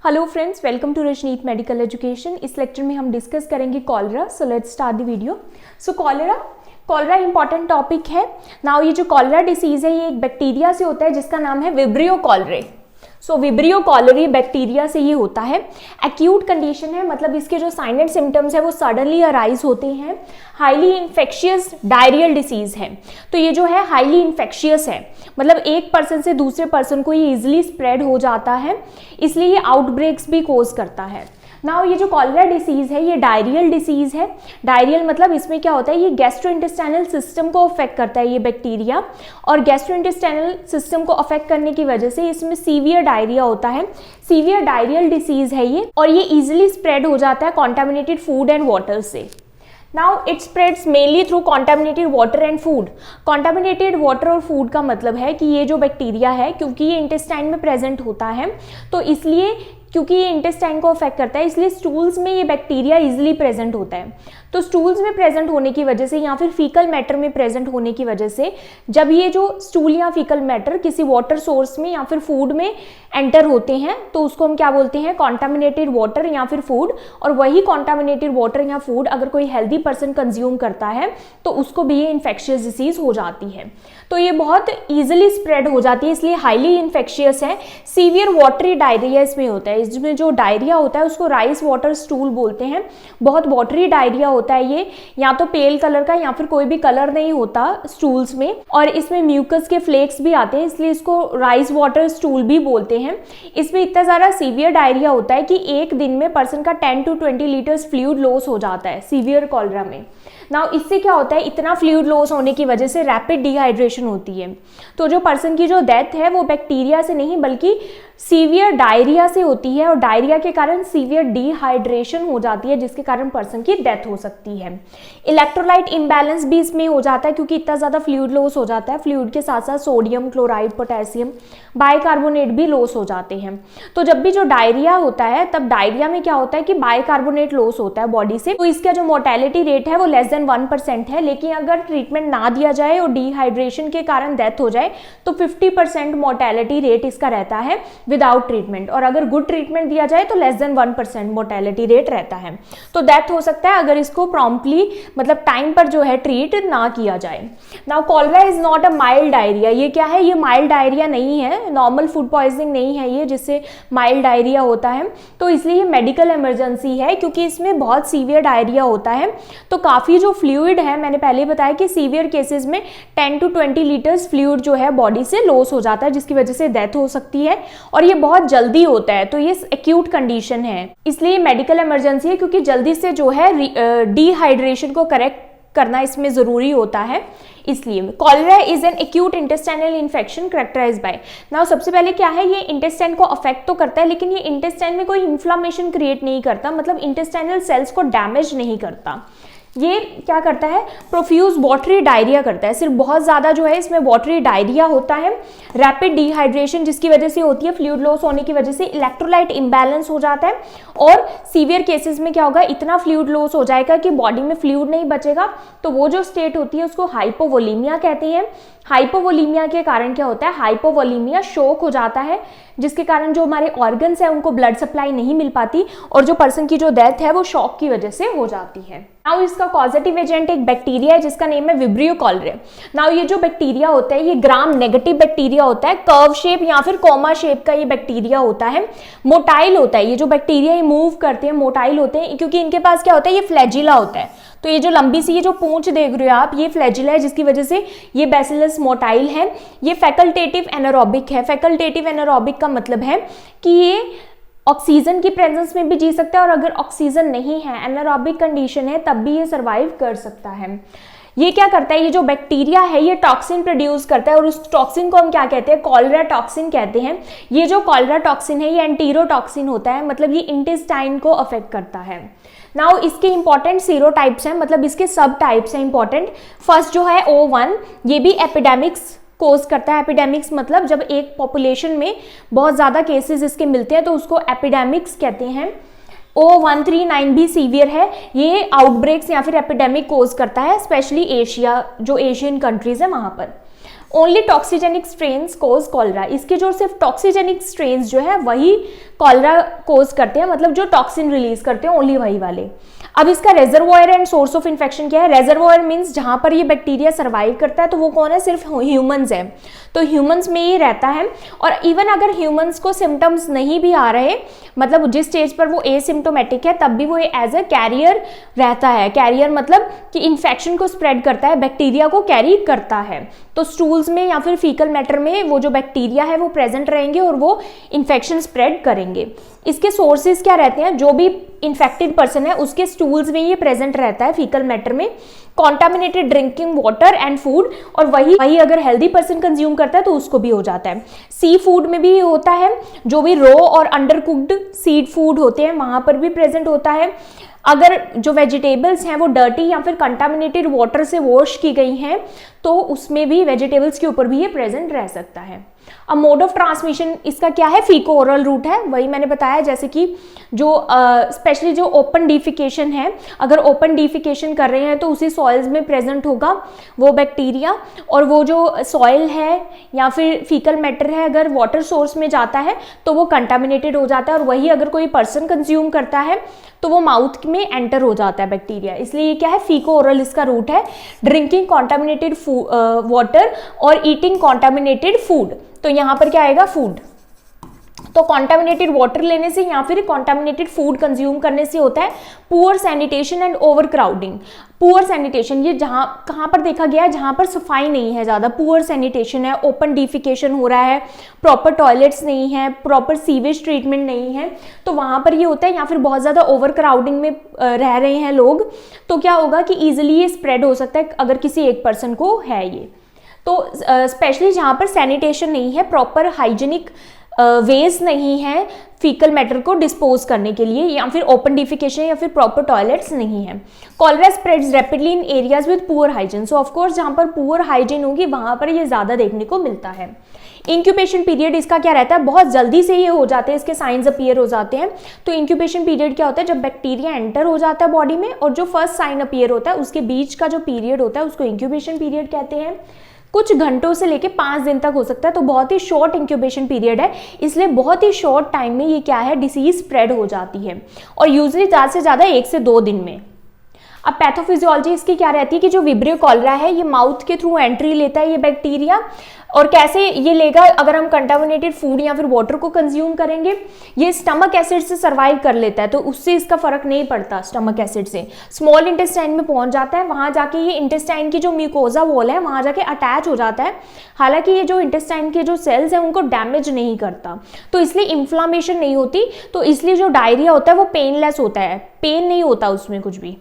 Hello friends, welcome to Rajneet medical education. इस lecture में हम डिस्कस करेंगे cholera. So let's start the video. So cholera important topic है। Now ये जो कॉलरा डिसीज है ये एक बैक्टीरिया से होता है जिसका नाम है विब्रियो कॉलरे। सो विब्रियो कॉलरे बैक्टीरिया से ये होता है। एक्यूट कंडीशन है, मतलब इसके जो साइन एंड सिम्टम्स है वो सडनली अराइज होते हैं। हाईली इन्फेक्शियस डायरियल डिसीज है। तो ये जो है हाईली इन्फेक्शियस है, मतलब एक पर्सन से दूसरे पर्सन को ये इजिली स्प्रेड हो जाता है, इसलिए ये आउटब्रेक्स भी कोज करता है। नाउ ये जो कॉलरा डिसीज है ये डायरियल डिसीज है। डायरियल मतलब इसमें क्या होता है, ये गैस्ट्रोइंटेस्टाइनल सिस्टम को अफेक्ट करता है ये बैक्टीरिया, और गैस्ट्रोइंटेस्टाइनल सिस्टम को अफेक्ट करने की वजह से इसमें सीवियर डायरिया होता है। सीवियर डायरियल डिसीज है ये, और ये इजिली स्प्रेड हो जाता है कॉन्टामिनेटेड फूड एंड वाटर से। Now it spreads mainly through contaminated water and food. Contaminated water और फूड का मतलब है कि ये जो बैक्टीरिया है, क्योंकि ये इंटेस्टाइन में प्रेजेंट होता है, तो इसलिए क्योंकि ये इंटेस्टाइन को अफेक्ट करता है इसलिए स्टूल्स में ये बैक्टीरिया इजिली प्रेजेंट होता है। तो स्टूल्स में प्रेजेंट होने की वजह से या फिर फीकल मैटर में प्रेजेंट होने की वजह से जब ये जो स्टूल या फीकल मैटर किसी वाटर सोर्स में या फिर फूड में एंटर होते हैं तो उसको हम क्या बोलते हैं, कॉन्टामिनेटेड वाटर या फिर फूड। और वही कॉन्टामिनेटेड वाटर या फूड अगर कोई हेल्दी पर्सन कंज्यूम करता है तो उसको भी ये इन्फेक्शियस डिसीज हो जाती है। तो ये बहुत ईजिली स्प्रेड हो जाती है, इसलिए हाईली इन्फेक्शियस है। सीवियर वाटरी डायरिया इसमें होता है। इसमें जो डायरिया होता है उसको राइस वाटर स्टूल बोलते हैं। बहुत वाटरी डायरिया होता है ये, या तो पेल कलर का या फिर कोई भी कलर नहीं होता स्टूल्स में, और इसमें म्यूकस के फ्लेक्स भी आते हैं, इसलिए इसको राइस वाटर स्टूल भी बोलते हैं। इसमें इतना ज़्यादा सीवियर डायरिया होता है कि एक दिन में पर्सन का 10 to 20 लीटर्स फ्लूइड लॉस हो जाता है सीवियर कॉलरा में। नाउ इससे क्या होता है, इतना फ्लूइड लॉस होने की वजह से रैपिड डिहाइड्रेशन होती है। तो जो पर्सन की जो डेथ है वो बैक्टीरिया से नहीं बल्कि सीवियर डायरिया से होती है, और डायरिया के कारण सीवियर डिहाइड्रेशन हो जाती है जिसके कारण पर्सन की डेथ हो सकती है। इलेक्ट्रोलाइट इम्बैलेंस भी इसमें हो जाता है क्योंकि इतना ज़्यादा फ्लूइड लॉस हो जाता है। फ्लूइड के साथ साथ सोडियम, क्लोराइड, पोटेशियम, बाइकार्बोनेट भी लॉस हो जाते हैं। तो जब भी जो डायरिया होता है तब डायरिया में क्या होता है कि बाइकार्बोनेट लॉस होता है बॉडी से, तो इसका जो मोर्टेलिटी रेट है वो लेस देन 1% है। लेकिन अगर ट्रीटमेंट ना दिया जाए और डिहाइड्रेशन के कारण डेथ हो जाए तो 50% मोर्टेलिटी रेट इसका रहता है विदाउट ट्रीटमेंट, और अगर गुड ट्रीटमेंट दिया जाए तो लेस देन 1% मोर्टेलिटी रेट रहता है। तो डेथ हो सकता है अगर इसको प्रॉम्प्टली मतलब टाइम पर जो है ट्रीट ना किया जाए। Now cholera is not a mild diarrhoea. ये क्या है, ये माइल्ड डायरिया नहीं है, नॉर्मल फूड पॉइजनिंग नहीं है ये जिससे माइल्ड डायरिया होता है। तो इसलिए ये मेडिकल इमरजेंसी है क्योंकि इसमें बहुत सीवियर डायरिया होता है। तो काफ़ी जो फ्लूइड है, मैंने पहले बताया कि सीवियर केसेस में 10 to 20 लीटर्स फ्लूइड जो है बॉडी से लॉस हो जाता है जिसकी वजह से डेथ हो सकती है, और ये बहुत जल्दी होता है। तो ये एक्यूट कंडीशन है, इसलिए मेडिकल इमरजेंसी है क्योंकि जल्दी से जो है डिहाइड्रेशन को करेक्ट करना इसमें ज़रूरी होता है। इसलिए cholera is an acute intestinal infection characterised by. Now सबसे पहले क्या है, ये इंटेस्टाइन को अफेक्ट तो करता है लेकिन ये इंटेस्टाइन में कोई इन्फ्लामेशन क्रिएट नहीं करता, मतलब इंटेस्टाइनल सेल्स को डैमेज नहीं करता। ये क्या करता है, प्रोफ्यूज वाटरी डायरिया करता है। सिर्फ बहुत ज़्यादा जो है इसमें वाटरी डायरिया होता है। रैपिड डिहाइड्रेशन जिसकी वजह से होती है, फ्लूइड लॉस होने की वजह से इलेक्ट्रोलाइट इम्बैलेंस हो जाता है, और सीवियर केसेस में क्या होगा, इतना फ्लूइड लॉस हो जाएगा कि बॉडी में फ्लूइड नहीं बचेगा। तो वो जो स्टेट होती है उसको हाइपोवोलीमिया कहते हैं। हाइपोवोलीमिया के कारण क्या होता है, हाइपोवोलीमिया शोक हो जाता है जिसके कारण जो हमारे ऑर्गन्स है उनको ब्लड सप्लाई नहीं मिल पाती, और जो पर्सन की जो डेथ है वो शॉक की वजह से हो जाती है। नाउ इसका कॉजेटिव एजेंट एक बैक्टीरिया है जिसका नेम है विब्रियो कॉलरे। नाउ ये जो बैक्टीरिया होता है ये ग्राम नेगेटिव बैक्टीरिया होता है, कर्व शेप या फिर कोमा शेप का ये बैक्टीरिया होता है। मोटाइल होता है, ये जो बैक्टीरिया ये मूव करते हैं मोटाइल होते हैं क्योंकि इनके पास क्या होता है, ये फ्लैजिला होता है। तो ये जो लंबी सी ये जो पूंछ देख रहे हो आप, ये फ्लैजिला है जिसकी वजह से ये बैसिलस मोटाइल है। ये फैकल्टेटिव एनारोबिक है। फैकल्टेटिव एनारोबिक का मतलब है कि ये ऑक्सीजन की प्रेजेंस में भी जी सकता है, और अगर ऑक्सीजन नहीं है, एनारोबिक कंडीशन है, तब भी ये सर्वाइव कर सकता है। ये क्या करता है, ये जो बैक्टीरिया है ये टॉक्सिन प्रोड्यूस करता है, और उस टॉक्सिन को हम क्या कहते हैं, कॉलरा टॉक्सिन कहते हैं। ये जो कॉलरा टॉक्सिन है ये एंटीरोटॉक्सिन होता है, मतलब ये इंटेस्टाइन को अफेक्ट करता है। नाउ इसके इंपॉर्टेंट सीरोटाइप्स हैं, मतलब इसके सब टाइप्स हैं इंपॉर्टेंट। फर्स्ट जो है O1, ये भी एपिडेमिक्स कोज करता है। एपिडेमिक्स मतलब जब एक पॉपुलेशन में बहुत ज़्यादा केसेस इसके मिलते हैं तो उसको एपिडेमिक्स कहते हैं। O139 भी सीवियर है, ये आउटब्रेक्स या फिर एपिडेमिक कोज करता है, स्पेशली एशिया, जो एशियन कंट्रीज है वहाँ पर। ओनली टॉक्सिजेनिक स्ट्रेन्स कोज कॉलरा, इसके जो सिर्फ टॉक्सिजेनिक स्ट्रेन्स जो है वही कॉलरा कोज करते हैं, मतलब जो टॉक्सिन रिलीज करते हैं ओनली वही वाले। अब इसका रेजर्वोयर एंड सोर्स ऑफ इन्फेक्शन क्या है? रेजर्वोयर मीन्स जहां पर ये बैक्टीरिया सर्वाइव करता है तो वो कौन है? सिर्फ ह्यूमंस है, तो ह्यूमंस में ये रहता है। और इवन अगर ह्यूमंस को सिम्टम्स नहीं भी आ रहे, मतलब जिस स्टेज पर वो एसिम्टोमेटिक है, तब भी वो एज ए कैरियर रहता है। कैरियर मतलब कि इन्फेक्शन को स्प्रेड करता है, बैक्टीरिया को कैरी करता है। तो स्टूल्स में या फिर फीकल मैटर में वो जो बैक्टीरिया है वो प्रेजेंट रहेंगे और वो इन्फेक्शन स्प्रेड करेंगे। इसके सोर्सेज क्या रहते हैं? जो भी इन्फेक्टेड पर्सन है उसके स्टूल्स में ये प्रेजेंट रहता है, फीकल मैटर में, contaminated drinking water and food, और वही अगर हेल्दी पर्सन कंज्यूम करता है तो उसको भी हो जाता है। सी फूड में भी होता है, जो भी रो और अंडर कुक्ड सीड फूड होते हैं वहां पर भी प्रेजेंट होता है। अगर जो वेजिटेबल्स हैं वो डर्टी या फिर कंटामिनेटेड वाटर से वॉश की गई हैं तो उसमें भी, वेजिटेबल्स के ऊपर भी ये प्रेजेंट रह सकता है। अब मोड ऑफ ट्रांसमिशन इसका क्या है? फीको ओरल रूट है, वही मैंने बताया, जैसे कि जो स्पेशली जो ओपन डिफिकेशन है, अगर ओपन डिफिकेशन कर रहे हैं तो उसी सॉइल्स में प्रेजेंट होगा वो बैक्टीरिया, और वो जो सॉइल है या फिर फीकल मैटर है अगर वाटर सोर्स में जाता है तो वो कंटामिनेटेड हो जाता है, और वही अगर कोई पर्सन कंज्यूम करता है तो वो माउथ में एंटर हो जाता है बैक्टीरिया। इसलिए ये क्या है? फीको ओरल इसका रूट है। ड्रिंकिंग कॉन्टामिनेटेड वाटर और ईटिंग कॉन्टामिनेटेड फूड, तो यहाँ पर क्या आएगा? फूड। तो कॉन्टामिनेटेड वाटर लेने से या फिर कॉन्टामिनेटेड फूड कंज्यूम करने से होता है poor sanitation and over crowding. Poor sanitation ये कहाँ पर देखा गया है? जहाँ पर सफाई नहीं है ज़्यादा, पुअर सैनिटेशन है, ओपन डिफिकेशन हो रहा है, प्रॉपर टॉयलेट्स नहीं है, प्रॉपर सीवेज ट्रीटमेंट नहीं है, तो वहाँ पर ये होता है। या फिर बहुत ज़्यादा ओवर क्राउडिंग में रह रहे हैं लोग, तो क्या होगा कि ईजिली ये स्प्रेड हो सकता है अगर किसी एक पर्सन को है ये। तो स्पेशली जहाँ पर सैनिटेशन नहीं है, प्रॉपर हाइजीनिक वेज नहीं है फीकल मैटर को डिस्पोज करने के लिए, या फिर ओपन डिफिकेशन या फिर प्रॉपर टॉयलेट्स नहीं है। Cholera spreads rapidly in areas with poor hygiene, so of course जहाँ पर पुअर हाइजीन होगी वहाँ पर ये ज़्यादा देखने को मिलता है। इंक्यूबेशन पीरियड इसका क्या रहता है? बहुत जल्दी से ये हो जाते हैं, इसके साइंस अपीयर हो जाते हैं। तो इंक्यूबेशन पीरियड क्या होता है? जब बैक्टीरिया एंटर हो जाता है बॉडी में और जो फर्स्ट साइन अपीयर होता है उसके बीच का जो पीरियड होता है उसको इंक्यूबेशन पीरियड कहते हैं। कुछ घंटों से लेके 5 दिन तक हो सकता है, तो बहुत ही शॉर्ट इंक्यूबेशन पीरियड है, इसलिए बहुत ही शॉर्ट टाइम में ये क्या है? डिसीज स्प्रेड हो जाती है, और यूजली ज़्यादा से ज़्यादा 1 से 2 दिन में। अब पैथोफिजियोलॉजी इसकी क्या रहती है कि जो विब्रियो कॉलरा है ये माउथ के थ्रू एंट्री लेता है ये बैक्टीरिया, और कैसे ये लेगा? अगर हम कंटामिनेटेड फूड या फिर वाटर को कंज्यूम करेंगे, ये स्टमक एसिड से सर्वाइव कर लेता है, तो उससे इसका फर्क नहीं पड़ता। स्टमक एसिड से स्मॉल इंटेस्टाइन में पहुंच जाता है, वहां जाके ये इंटेस्टाइन की जो म्यूकोजा वॉल है वहां जाके अटैच हो जाता है। हालांकि ये जो इंटेस्टाइन के जो सेल्स हैं उनको डैमेज नहीं करता, तो इसलिए इन्फ्लामेशन नहीं होती, तो इसलिए जो डायरिया होता है वो पेनलेस होता है, पेन नहीं होता उसमें कुछ भी।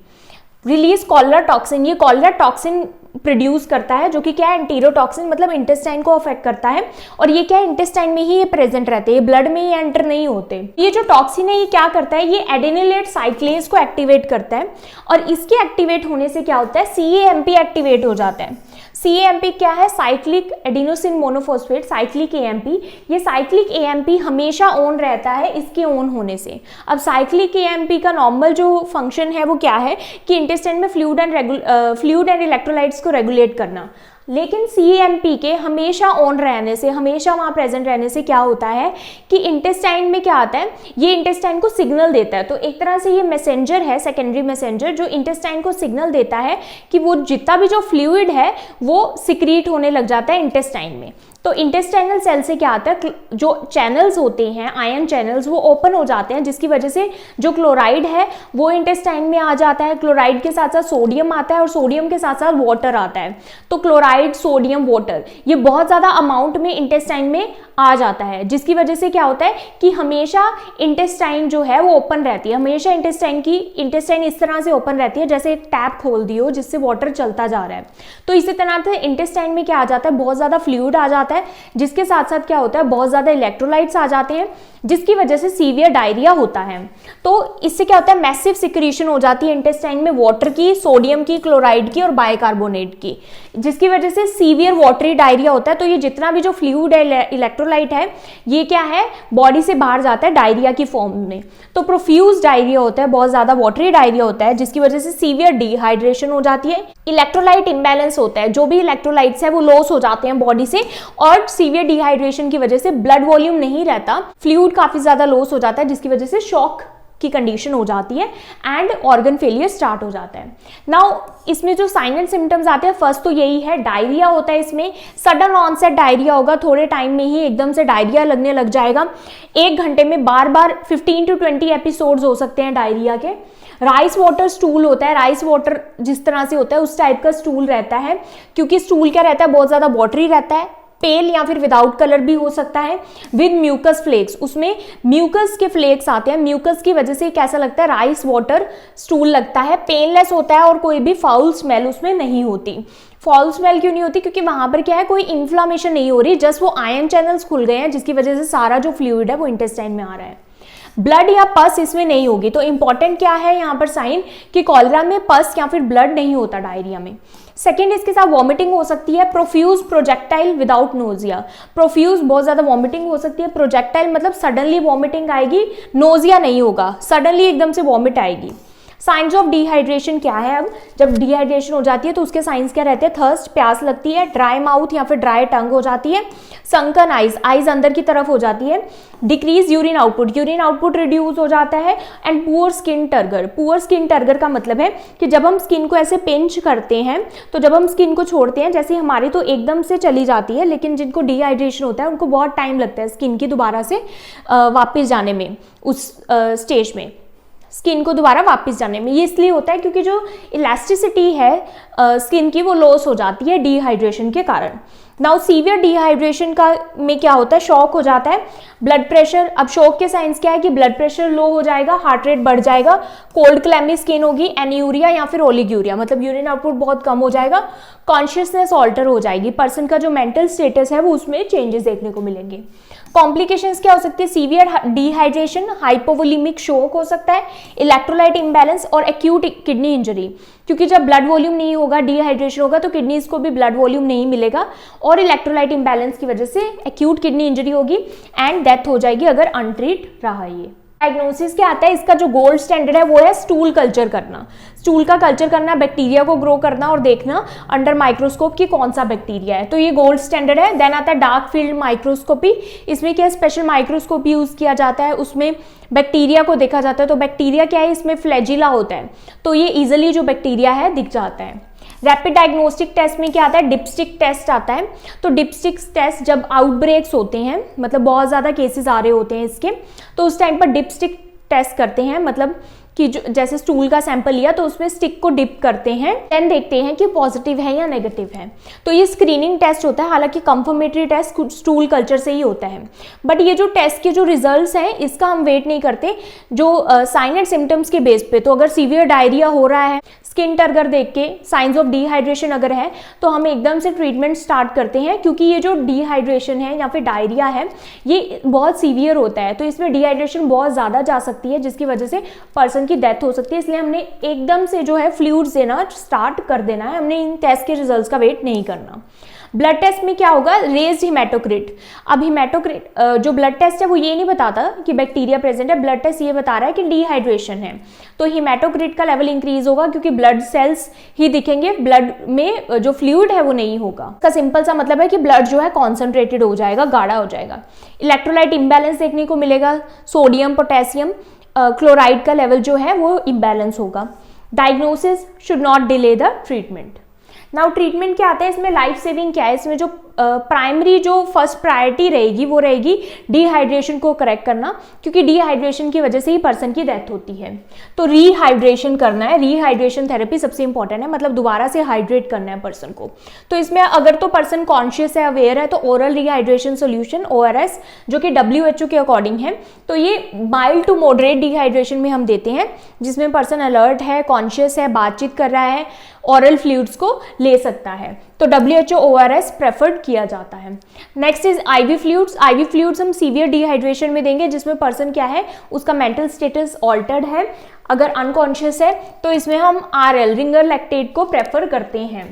रिलीज कॉलरा टॉक्सिन, ये कॉलरा टॉक्सिन प्रोड्यूस करता है जो कि क्या है? एंटीरोटॉक्सिन, मतलब इंटेस्टाइन को अफेक्ट करता है, और ये क्या है? इंटेस्टाइन में ही ये प्रेजेंट रहते हैं, ब्लड में ये एंटर नहीं होते। ये जो टॉक्सिन है ये क्या करता है? ये एडेनिलेट साइक्लेज को एक्टिवेट करता है, और इसके एक्टिवेट होने से क्या होता है? CAMP एक्टिवेट हो जाता है। CAMP क्या है? Cyclic adenosine monophosphate, cyclic AMP। ये साइक्लिक AMP हमेशा ऑन रहता है इसके ऑन होने से। अब साइक्लिक AMP का नॉर्मल जो फंक्शन है वो क्या है कि इंटेस्टाइन में फ्लूइड एंड इलेक्ट्रोलाइट्स को रेगुलेट करना, लेकिन CAMP के हमेशा ऑन रहने से, हमेशा वहाँ प्रेजेंट रहने से क्या होता है कि इंटेस्टाइन में क्या आता है? ये इंटेस्टाइन को सिग्नल देता है, तो एक तरह से ये मैसेंजर है, सेकेंडरी मैसेंजर, जो इंटेस्टाइन को सिग्नल देता है कि वो जितना भी जो फ्लूइड है वो सिक्रीट होने लग जाता है इंटेस्टाइन में। तो इंटेस्टाइनल सेल से क्या आता है? जो चैनल्स होते हैं, आयन चैनल्स, वो ओपन हो जाते हैं, जिसकी वजह से जो क्लोराइड है वो इंटेस्टाइन में आ जाता है। क्लोराइड के साथ साथ सोडियम आता है, और सोडियम के साथ साथ वाटर आता है। तो क्लोराइड, सोडियम, वाटर ये बहुत ज़्यादा अमाउंट में इंटेस्टाइन में आ जाता है, जिसकी वजह से क्या होता है कि हमेशा इंटेस्टाइन जो है वो ओपन रहती है। हमेशा इंटेस्टाइन इस तरह से ओपन रहती है जैसे एक टैप खोल दी हो जिससे वाटर चलता जा रहा है। तो इसी तरह से इंटेस्टाइन में क्या आ जाता है? बहुत ज़्यादा फ्लूइड आ जाता है, जिसके साथ साथ क्या होता है? बहुत ज़्यादा इलेक्ट्रोलाइट्स आ जाते हैं, जिसकी वजह से सीवियर डायरिया होता है। तो इससे क्या होता है, मैसिव सिक्रीशन हो जाती है इंटेस्टाइन में वाटर की, सोडियम की, क्लोराइड की और बाइकार्बोनेट की, जिसकी वजह से सीवियर वाटरी डायरिया होता है। तो ये जितना भी जो फ्लूइड है, इलेक्ट्रोलाइट है, ये क्या है, बॉडी से बाहर जाता है डायरिया की फॉर्म में। तो प्रोफ्यूज डायरिया होता है, बहुत ज्यादा वाटरी डायरिया होता है, जिसकी वजह से सीवियर डिहाइड्रेशन हो जाती है। इलेक्ट्रोलाइट इम्बैलेंस होता है, जो भी इलेक्ट्रोलाइट्स है वो लॉस हो जाते हैं बॉडी से, और सीवियर डिहाइड्रेशन की वजह से ब्लड वॉल्यूम नहीं रहता, फ्लूइड काफी ज्यादा लॉस हो जाता है, जिसकी वजह से शॉक की कंडीशन हो जाती है एंड ऑर्गन फेलियर स्टार्ट हो जाता है। नाउ इसमें जो साइन एंड सिम्टम्स आते हैं, फर्स्ट तो यही है, डायरिया होता है। इसमें सडन ऑनसेट डायरिया होगा, थोड़े टाइम में ही एकदम से डायरिया लगने लग जाएगा। 1 घंटे में बार बार 15 to 20 एपिसोड्स हो सकते हैं डायरिया के। राइस वाटर स्टूल होता है, राइस वाटर जिस तरह से होता है उस टाइप का स्टूल रहता है, क्योंकि स्टूल क्या रहता है, बहुत ज्यादा वाटरी रहता है। पेल या फिर विदाउट कलर भी हो सकता है, विद म्यूकस फ्लेक्स, उसमें म्यूकस के फ्लेक्स आते हैं, म्यूकस की वजह से कैसा लगता है, राइस वाटर स्टूल लगता है। पेनलेस होता है और कोई भी फाउल स्मेल उसमें नहीं होती। फाउल स्मेल क्यों नहीं होती, क्योंकि वहां पर क्या है, कोई इन्फ्लामेशन नहीं हो रही, जस्ट वो आयन चैनल्स खुल गए हैं, जिसकी वजह से सारा जो फ्लूइड है वो इंटेस्टाइन में आ रहा है। ब्लड या पस इसमें नहीं होगी। तो इंपॉर्टेंट क्या है यहाँ पर साइन, कि कॉलरा में पस या फिर ब्लड नहीं होता डायरिया में। सेकेंड, इसके साथ वॉमिटिंग हो सकती है, profuse projectile without nausea. Profuse बहुत ज्यादा वॉमिटिंग हो सकती है, प्रोजेक्टाइल मतलब सडनली वॉमिटिंग आएगी, नोजिया नहीं होगा, सडनली एकदम से वॉमिट आएगी। साइंस ऑफ डिहाइड्रेशन क्या है, अब जब डिहाइड्रेशन हो जाती है तो उसके साइंस क्या रहते हैं, थर्स्ट प्यास लगती है, ड्राई माउथ या फिर ड्राई टंग हो जाती है, संकन आइज, आइज अंदर की तरफ हो जाती है, डिक्रीज यूरिन आउटपुट रिड्यूस हो जाता है, and poor skin turgor. Poor skin turgor का मतलब है कि जब हम स्किन को ऐसे पिंच करते हैं, तो जब हम स्किन को छोड़ते हैं, जैसे हमारी तो एकदम से चली जाती है, लेकिन जिनको डिहाइड्रेशन होता है उनको बहुत टाइम लगता है स्किन की दोबारा से वापस जाने में, उस स्टेज में स्किन को दोबारा वापस जाने में। ये इसलिए होता है क्योंकि जो इलास्टिसिटी है स्किन की वो लॉस हो जाती है डिहाइड्रेशन के कारण। नाउ सीवियर डिहाइड्रेशन का में क्या होता है, शॉक हो जाता है, ब्लड प्रेशर। अब शॉक के साइंस क्या है कि ब्लड प्रेशर लो हो जाएगा, हार्ट रेट बढ़ जाएगा, कोल्ड क्लैमी स्किन होगी, एन्यूरिया या फिर ओलिग्यूरिया मतलब यूरिन आउटपुट बहुत कम हो जाएगा, कॉन्शियसनेस ऑल्टर हो जाएगी, पर्सन का जो मेंटल स्टेटस है वो उसमें चेंजेस देखने को मिलेंगे। कॉम्प्लिकेशंस क्या हो सकती है, सीवियर डिहाइड्रेशन, हाइपोवोलिमिक शॉक हो सकता है, इलेक्ट्रोलाइट इम्बैलेंस और एक्यूट किडनी इंजरी, क्योंकि जब ब्लड वॉल्यूम नहीं होगा, डिहाइड्रेशन होगा, तो किडनीज को भी ब्लड वॉल्यूम नहीं मिलेगा और इलेक्ट्रोलाइट इम्बैलेंस की वजह से एक्यूट किडनी इंजरी होगी एंड डेथ हो जाएगी अगर अनट्रीट रहा ये। डायग्नोसिस क्या आता है, इसका जो गोल्ड स्टैंडर्ड है वो है स्टूल कल्चर करना। स्टूल का कल्चर करना, बैक्टीरिया को ग्रो करना और देखना अंडर माइक्रोस्कोप की कौन सा बैक्टीरिया है, तो ये गोल्ड स्टैंडर्ड है। देन आता है डार्क फील्ड माइक्रोस्कोपी, इसमें क्या स्पेशल माइक्रोस्कोप यूज किया जाता है, उसमें बैक्टीरिया को देखा जाता है। तो बैक्टीरिया क्या है, इसमें फ्लैजिला होता है, तो ये इजिली जो बैक्टीरिया है दिख जाता है। रैपिड डायग्नोस्टिक टेस्ट में क्या आता है, डिपस्टिक टेस्ट आता है। तो डिपस्टिक टेस्ट जब आउटब्रेक्स होते हैं, मतलब बहुत ज़्यादा केसेस आ रहे होते हैं इसके, तो उस टाइम पर डिपस्टिक टेस्ट करते हैं, मतलब कि जो जैसे स्टूल का सैंपल लिया तो उसमें स्टिक को डिप करते हैं, देन देखते हैं कि पॉजिटिव है या नेगेटिव है। तो ये स्क्रीनिंग टेस्ट होता है, हालांकि कंफर्मेटरी टेस्ट स्टूल कल्चर से ही होता है, बट ये जो टेस्ट के जो रिजल्ट्स हैं इसका हम वेट नहीं करते, जो साइन एंड सिम्टम्स के बेस पे। तो अगर सीवियर डायरिया हो रहा है, स्किन टर्गर देख के साइंस ऑफ डिहाइड्रेशन अगर है, तो हम एकदम से ट्रीटमेंट स्टार्ट करते हैं, क्योंकि ये जो डिहाइड्रेशन है या फिर डायरिया है ये बहुत सीवियर होता है, तो इसमें डिहाइड्रेशन बहुत ज़्यादा जा सकती है, जिसकी वजह से पर्सन की डेथ हो सकती है। इसलिए हमने एकदम से जो है फ्लूइड्स देना स्टार्ट कर देना है, हमने इन टेस्ट के रिजल्ट्स का वेट नहीं करना। ब्लड टेस्ट में क्या होगा, रेज्ड हिमेटोक्रिट। अब हिमेटोक्रिट जो ब्लड टेस्ट है वो ये नहीं बताता कि बैक्टीरिया प्रेजेंट है, ब्लड टेस्ट ये बता रहा है कि डिहाइड्रेशन है। तो हिमेटोक्रिट का लेवल इंक्रीज होगा क्योंकि ब्लड सेल्स ही दिखेंगे, ब्लड में जो फ्लूइड है वो नहीं होगा। इसका सिंपल सा मतलब है कि ब्लड जो है कॉन्सेंट्रेटेड हो जाएगा, गाढ़ा हो जाएगा। इलेक्ट्रोलाइट इम्बैलेंस देखने को मिलेगा, सोडियम पोटेशियम क्लोराइड का लेवल जो है वो इम्बैलेंस होगा। Diagnosis should not delay the treatment. Now treatment क्या आता है इसमें, लाइफ सेविंग क्या है, इसमें जो प्राइमरी जो फर्स्ट प्रायोरिटी रहेगी वो रहेगी डिहाइड्रेशन को करेक्ट करना, क्योंकि डिहाइड्रेशन की वजह से ही पर्सन की डेथ होती है। तो रीहाइड्रेशन करना है, रीहाइड्रेशन थेरेपी सबसे इंपॉर्टेंट है, मतलब दोबारा से हाइड्रेट करना है पर्सन को। तो इसमें अगर तो पर्सन कॉन्शियस है, अवेयर है, तो ओरल रिहाइड्रेशन सोल्यूशन ORS जो कि WHO के अकॉर्डिंग है, तो ये माइल्ड टू मॉडरेट डिहाइड्रेशन में हम देते हैं, जिसमें पर्सन अलर्ट है, कॉन्शियस है, बातचीत कर रहा है, ओरल फ्लूइड्स को ले सकता है। तो WHO ORS प्रेफर्ड किया जाता है। Next is IV fluids. IV fluids हम सीवियर डिहाइड्रेशन में देंगे जिसमें पर्सन क्या है, उसका मेंटल स्टेटस ऑल्टर्ड है, अगर अनकॉन्शियस है तो इसमें हम RL रिंगर लैक्टेट को प्रेफर करते हैं,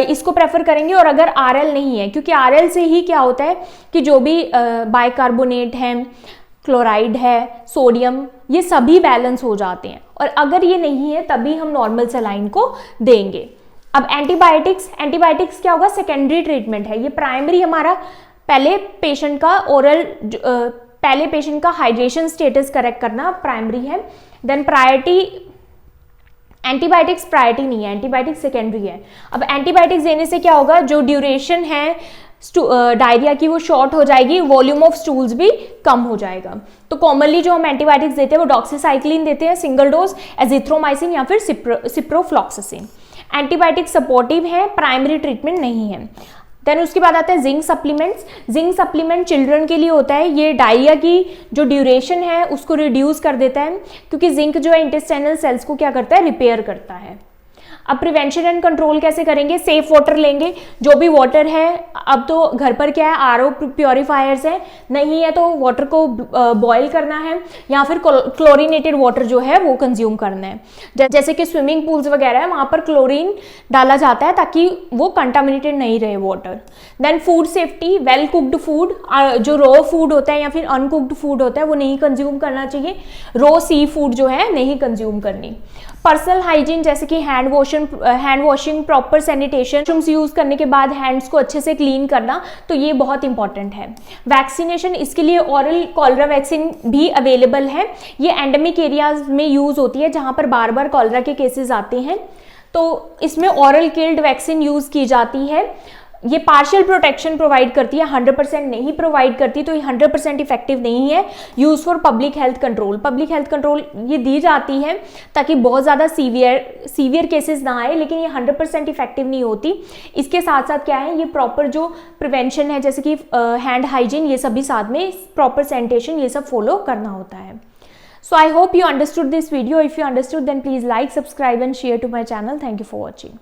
इसको प्रेफर करेंगे। और अगर RL नहीं है, क्योंकि RL से ही क्या होता है कि जो भी बाइकार्बोनेट है, क्लोराइड है, सोडियम, ये सभी बैलेंस हो जाते हैं। और अगर ये नहीं है तभी हम नॉर्मल सलाइन को देंगे। अब एंटीबायोटिक्स, एंटीबायोटिक्स क्या होगा, सेकेंडरी ट्रीटमेंट है। ये प्राइमरी हमारा पहले पेशेंट का ओरल, पहले पेशेंट का हाइड्रेशन स्टेटस करेक्ट करना प्राइमरी है। देन प्रायोरिटी, एंटीबायोटिक्स प्रायोरिटी नहीं है, एंटीबायोटिक्स सेकेंडरी है। अब एंटीबायोटिक्स देने से क्या होगा, जो ड्यूरेशन है डायरिया की वो शॉर्ट हो जाएगी, वॉल्यूम ऑफ स्टूल्स भी कम हो जाएगा। तो कॉमनली जो हम एंटीबायोटिक्स देते हैं वो डॉक्सीसाइक्लिन देते हैं सिंगल डोज, एजिथ्रोमाइसिन या फिर सिप्रोफ्लॉक्सासिन। एंटीबायोटिक सपोर्टिव है, प्राइमरी ट्रीटमेंट नहीं है। देन उसके बाद आता है zinc supplements. Zinc supplement children के लिए होता है, ये डायरिया की जो ड्यूरेशन है उसको रिड्यूस कर देता है, क्योंकि जिंक जो है इंटेस्टाइनल सेल्स को क्या करता है, रिपेयर करता है। अब प्रिवेंशन एंड कंट्रोल कैसे करेंगे, सेफ वाटर लेंगे, जो भी वाटर है, अब तो घर पर क्या है RO प्योरीफायर्स है, नहीं है तो वाटर को बॉयल करना है या फिर क्लोरीनेटेड वाटर जो है वो कंज्यूम करना है। जैसे कि स्विमिंग पूल्स वगैरह है, वहाँ पर क्लोरीन डाला जाता है ताकि वो कंटामिनेटेड नहीं रहे water. Then food safety, well cooked food, जो रॉ फूड होता है या फिर अनकुक्ड फूड होता है वो नहीं कंज्यूम करना चाहिए, रॉ सी फूड जो है नहीं कंज्यूम करनी। पर्सनल हाइजीन, जैसे कि hand washing, proper sanitation, use करने के बाद हैंड्स को अच्छे से क्लीन करना, तो ये बहुत इंपॉर्टेंट है। वैक्सीनेशन, इसके लिए ओरल कॉलरा वैक्सीन भी अवेलेबल है। ये एंडेमिक एरियाज में यूज होती है जहां पर बार बार कॉलरा के केसेस आते हैं, तो इसमें ओरल किल्ड वैक्सीन यूज की जाती है। ये पार्शियल प्रोटेक्शन प्रोवाइड करती है, 100% नहीं प्रोवाइड करती, तो ये 100% इफेक्टिव नहीं है। Use for public health control, public health control ये दी जाती है ताकि बहुत ज़्यादा सीवियर केसेस ना आए, लेकिन ये 100% इफेक्टिव नहीं होती। इसके साथ साथ क्या है, ये प्रॉपर जो प्रिवेंशन है जैसे कि हैंड हाइजीन, ये सभी साथ में प्रॉपर सैनिटेशन, ये सब फॉलो करना होता है। So I hope you understood this video. If you understood, then please like, subscribe and share to my channel. Thank you for watching.